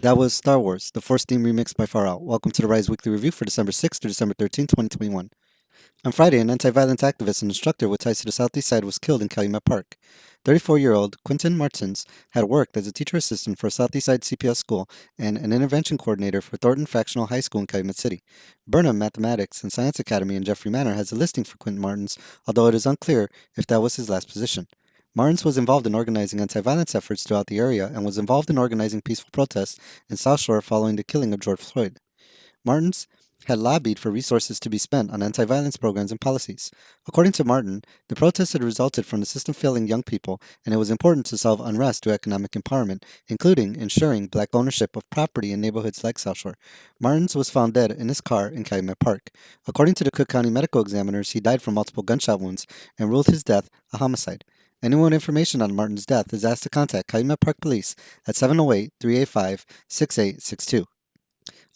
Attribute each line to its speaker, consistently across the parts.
Speaker 1: That was Star Wars, the Force theme remix by Far Out. Welcome to the Rise Weekly Review for December 6th to December 13th, 2021. On Friday, an anti-violence activist and instructor with ties to the Southeast Side was killed in Calumet Park. 34-year-old Quintin Martins had worked as a teacher assistant for a Southeast Side CPS school and an intervention coordinator for Thornton Fractional High School in Calumet City. Burnham Mathematics and Science Academy in Jeffrey Manor has a listing for Quintin Martins, although it is unclear if that was his last position. Martins was involved in organizing anti-violence efforts throughout the area and was involved in organizing peaceful protests in South Shore following the killing of George Floyd. Martins had lobbied for resources to be spent on anti-violence programs and policies. According to Martin, the protests had resulted from the system failing young people, and it was important to solve unrest through economic empowerment, including ensuring black ownership of property in neighborhoods like South Shore. Martins was found dead in his car in Calumet Park. According to the Cook County medical examiners, he died from multiple gunshot wounds and ruled his death a homicide. Anyone with information on Martin's death is asked to contact Calumet Park Police at 708-385-6862.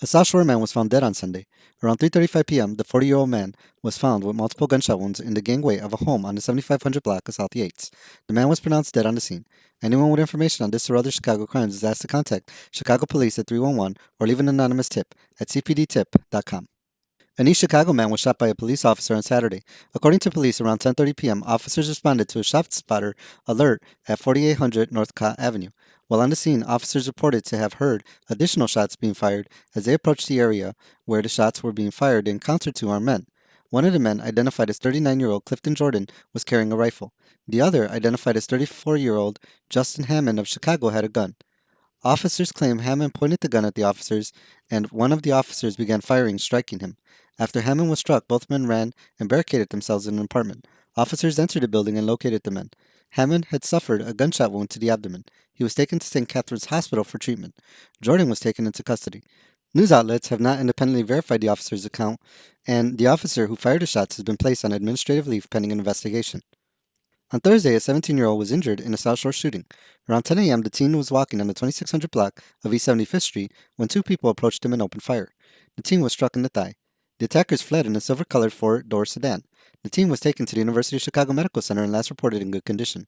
Speaker 1: A South Shore man was found dead on Sunday. Around 3:35 p.m., the 40-year-old man was found with multiple gunshot wounds in the gangway of a home on the 7500 block of South Yates. The man was pronounced dead on the scene. Anyone with information on this or other Chicago crimes is asked to contact Chicago Police at 311 or leave an anonymous tip at cpdtip.com. An East Chicago man was shot by a police officer on Saturday. According to police, around 10:30 p.m., officers responded to a ShotSpotter alert at 4800 North Cott Avenue. While on the scene, officers reported to have heard additional shots being fired. As they approached the area where the shots were being fired, they encountered two armed men. One of the men, identified as 39-year-old Clifton Jordan, was carrying a rifle. The other, identified as 34-year-old Justin Hammond of Chicago, had a gun. Officers claim Hammond pointed the gun at the officers, and one of the officers began firing, striking him. After Hammond was struck, both men ran and barricaded themselves in an apartment. Officers entered the building and located the men. Hammond had suffered a gunshot wound to the abdomen. He was taken to St. Catherine's Hospital for treatment. Jordan was taken into custody. News outlets have not independently verified the officer's account, and the officer who fired the shots has been placed on administrative leave pending an investigation. On Thursday, a 17-year-old was injured in a South Shore shooting. Around 10 a.m., the teen was walking on the 2600 block of East 75th Street when two people approached him and opened fire. The teen was struck in the thigh. The attackers fled in a silver-colored four-door sedan. The teen was taken to the University of Chicago Medical Center and last reported in good condition.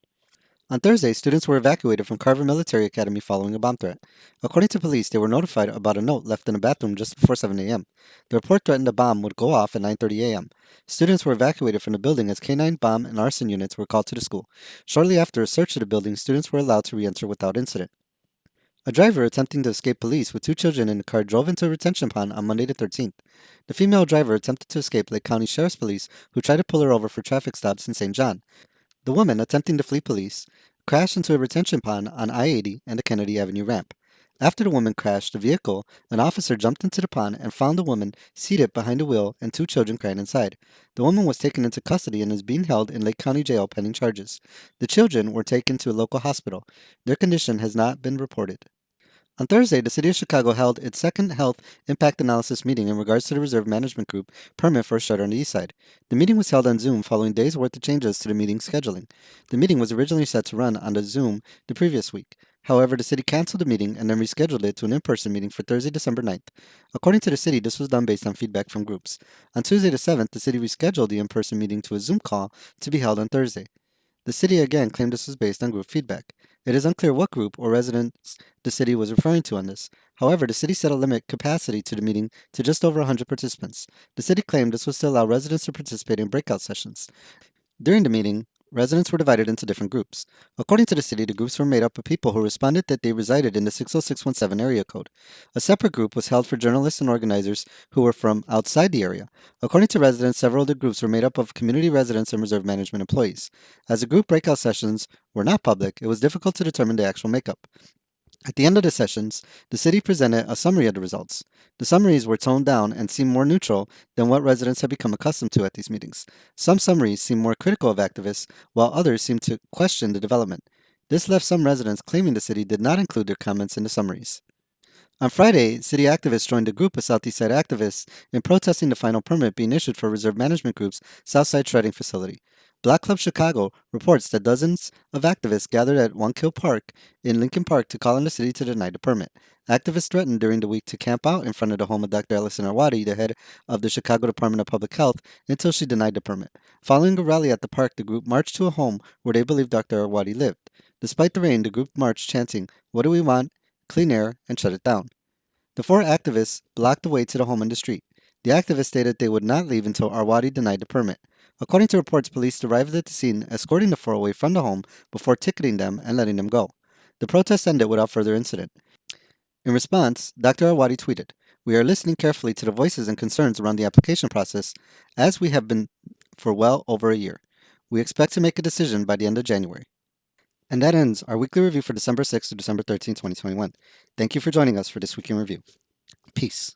Speaker 1: On Thursday, students were evacuated from Carver Military Academy following a bomb threat. According to police, they were notified about a note left in a bathroom just before 7 a.m. The report threatened a bomb would go off at 9:30 a.m. Students were evacuated from the building as K-9 bomb and arson units were called to the school. Shortly after a search of the building, students were allowed to re-enter without incident. A driver attempting to escape police with two children in the car drove into a retention pond on Monday the 13th. The female driver attempted to escape Lake County Sheriff's Police, who tried to pull her over for traffic stops in St. John. The woman, attempting to flee police, crashed into a retention pond on I-80 and the Kennedy Avenue ramp. After the woman crashed the vehicle, an officer jumped into the pond and found the woman seated behind the wheel and two children crying inside. The woman was taken into custody and is being held in Lake County Jail pending charges. The children were taken to a local hospital. Their condition has not been reported. On Thursday, the City of Chicago held its second Health Impact Analysis meeting in regards to the Reserve Management Group permit for a shutter on the east side. The meeting was held on Zoom following days' worth of changes to the meeting scheduling. The meeting was originally set to run on the Zoom the previous week. However, the city canceled the meeting and then rescheduled it to an in-person meeting for Thursday, December 9th. According to the city, this was done based on feedback from groups. On Tuesday the 7th, the city rescheduled the in-person meeting to a Zoom call to be held on Thursday. The city again claimed this was based on group feedback. It is unclear what group or residents the city was referring to on this. However, the city set a limit capacity to the meeting to just over 100 participants. The city claimed this was to allow residents to participate in breakout sessions. During the meeting, residents were divided into different groups. According to the city, the groups were made up of people who responded that they resided in the 60617 area code. A separate group was held for journalists and organizers who were from outside the area. According to residents, several of the groups were made up of community residents and reserve management employees. As the group breakout sessions were not public, it was difficult to determine the actual makeup. At the end of the sessions, the city presented a summary of the results. The summaries were toned down and seemed more neutral than what residents had become accustomed to at these meetings. Some summaries seemed more critical of activists, while others seemed to question the development. This left some residents claiming the city did not include their comments in the summaries. On Friday, city activists joined a group of Southeast Side activists in protesting the final permit being issued for Reserve Management Group's Southside Shredding Facility. Black Club Chicago reports that dozens of activists gathered at One Kill Park in Lincoln Park to call on the city to deny the permit. Activists threatened during the week to camp out in front of the home of Dr. Ellison Awadi, the head of the Chicago Department of Public Health, until she denied the permit. Following a rally at the park, the group marched to a home where they believed Dr. Awadi lived. Despite the rain, the group marched chanting, "What do we want? clean air, and shut it down. The four activists blocked the way to the home in the street. The activists stated they would not leave until Awadi denied the permit. According to reports, police arrived at the scene, escorting the four away from the home before ticketing them and letting them go. The protest ended without further incident. In response, Dr. Awadi tweeted, "We are listening carefully to the voices and concerns around the application process, as we have been for well over a year. We expect to make a decision by the end of January." And that ends our weekly review for December 6th to December 13th, 2021. Thank you for joining us for this week in review. Peace.